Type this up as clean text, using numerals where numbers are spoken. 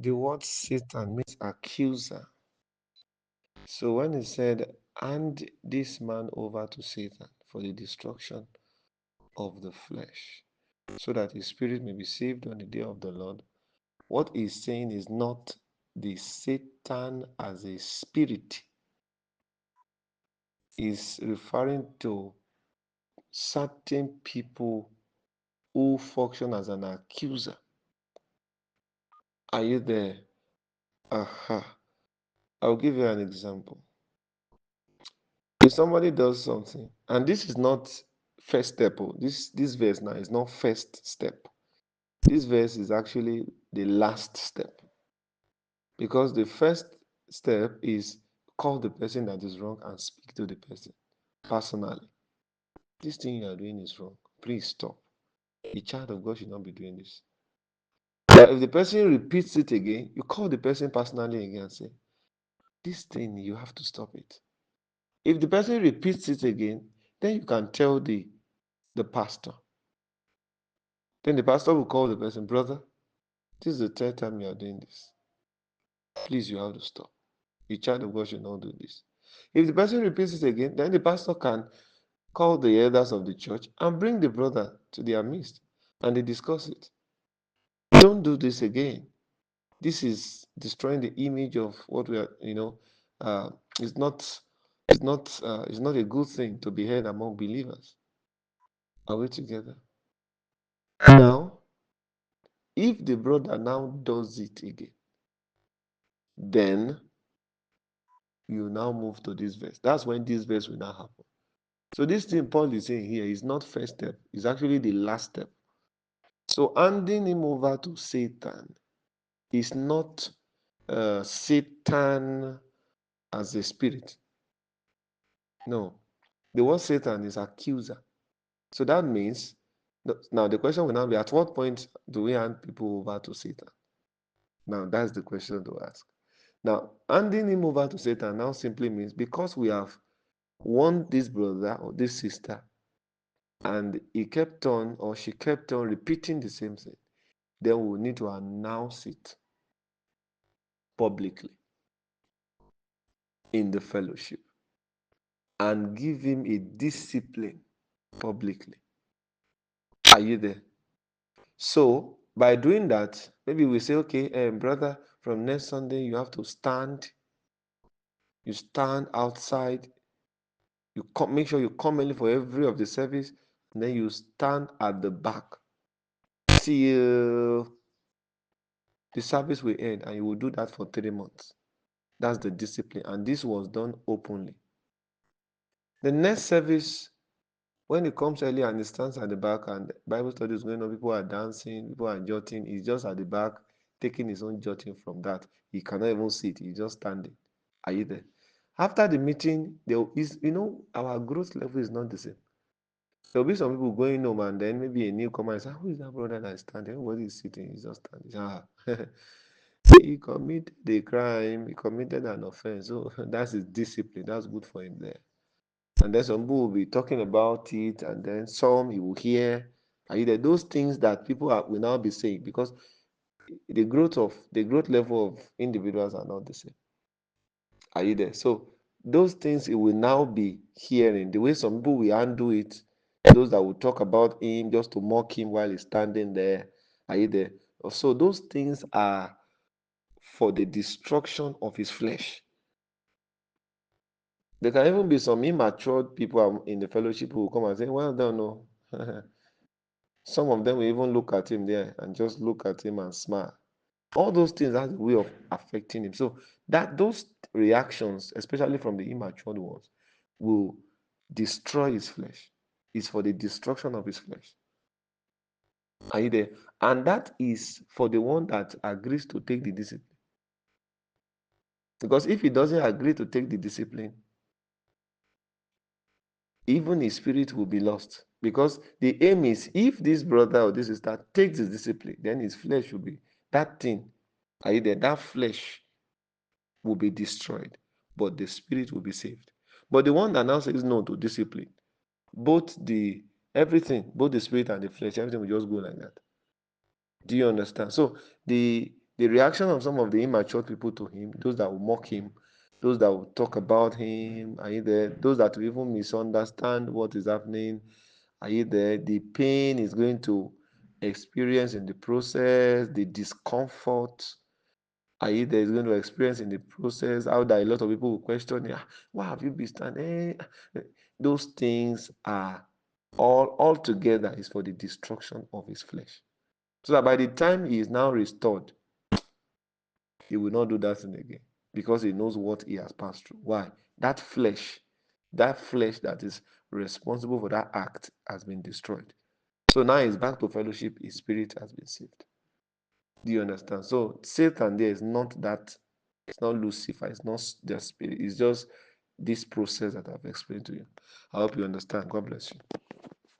The word Satan means accuser. So when he said, hand this man over to Satan for the destruction of the flesh, so that his spirit may be saved on the day of the Lord, what he's saying is not the Satan as a spirit, is referring to certain people who function as an accuser. Are you there? Aha. I'll give you an example. If somebody does something, and this is not first step, this verse now is not first step. This verse is actually the last step. Because the first step is call the person that is wrong and speak to the person personally. This thing you are doing is wrong. Please stop. A child of God should not be doing this. But if the person repeats it again, you call the person personally again and say, this thing, you have to stop it. If the person repeats it again, then you can tell the pastor. Then the pastor will call the person, brother, this is the third time you are doing this. Please, you have to stop. A child of God should not do this. If the person repeats it again, then the pastor can call the elders of the church and bring the brother to their midst and they discuss it. Don't do this again. This is destroying the image of what we are, uh, it's not it's not a good thing to be heard among believers. Are we together? Now, if the brother now does it again, then you now move to this verse. That's when this verse will now happen. So this thing Paul is saying here is not first step, it's actually the last step. So handing him over to Satan is not Satan as a spirit. No. The word Satan is accuser. So that means, now the question will now be, at what point do we hand people over to Satan? Now that's the question to ask. Now, handing him over to Satan now simply means because we have warned this brother or this sister and he kept on or she kept on repeating the same thing, then we need to announce it publicly in the fellowship and give him a discipline publicly. Are you there? So by doing that, maybe we say, okay, brother, from next Sunday you have to stand. You stand outside. You come, make sure you come early for every of the service, and then you stand at the back till the service will end, and you will do that for 3 months. That's the discipline, and this was done openly. The next service, when he comes early and he stands at the back and Bible study is going on, people are dancing, people are jotting, he's just at the back taking his own jotting from that. He cannot even sit, he's just standing. Are you there? After the meeting, there is, our growth level is not the same. There'll be some people going home and then maybe a newcomer and say, who is that brother that is standing? Everybody is sitting, he's just standing. He committed the crime, he committed an offense. So that's his discipline. That's good for him there. And then some people will be talking about it, and then some you will hear. Are you there? Those things that people will now be saying because the growth level of individuals are not the same. Are you there? So those things it will now be hearing. The way some people will handle it, those that will talk about him just to mock him while he's standing there. Are you there? So those things are for the destruction of his flesh. There can even be some immature people in the fellowship who will come and say, well done, no. Some of them will even look at him there and just look at him and smile. All those things has a way of affecting him. So that those reactions, especially from the immature ones, will destroy his flesh. It's for the destruction of his flesh. Are you there? And that is for the one that agrees to take the discipline. Because if he doesn't agree to take the discipline, even his spirit will be lost. Because the aim is if this brother or this sister takes the discipline, then his flesh will be that thing. Are you there? That flesh will be destroyed, but the spirit will be saved. But the one that now says no to discipline, both the everything, both the spirit and the flesh, everything will just go like that. Do you understand? So the the reaction of some of the immature people to him, those that will mock him, those that will talk about him, are you there? Those that will even misunderstand what is happening, are you there? The pain is going to experience in the process, the discomfort, are you there? Is going to experience in the process. How that a lot of people will question, yeah, why have you been standing? Those things are all together is for the destruction of his flesh. So that by the time he is now restored, he will not do that thing again because he knows what he has passed through. Why? That flesh that is responsible for that act has been destroyed. So now he's back to fellowship, his spirit has been saved. Do you understand? So Satan there is not that, it's not Lucifer, it's not the spirit, it's just this process that I've explained to you. I hope you understand. God bless you.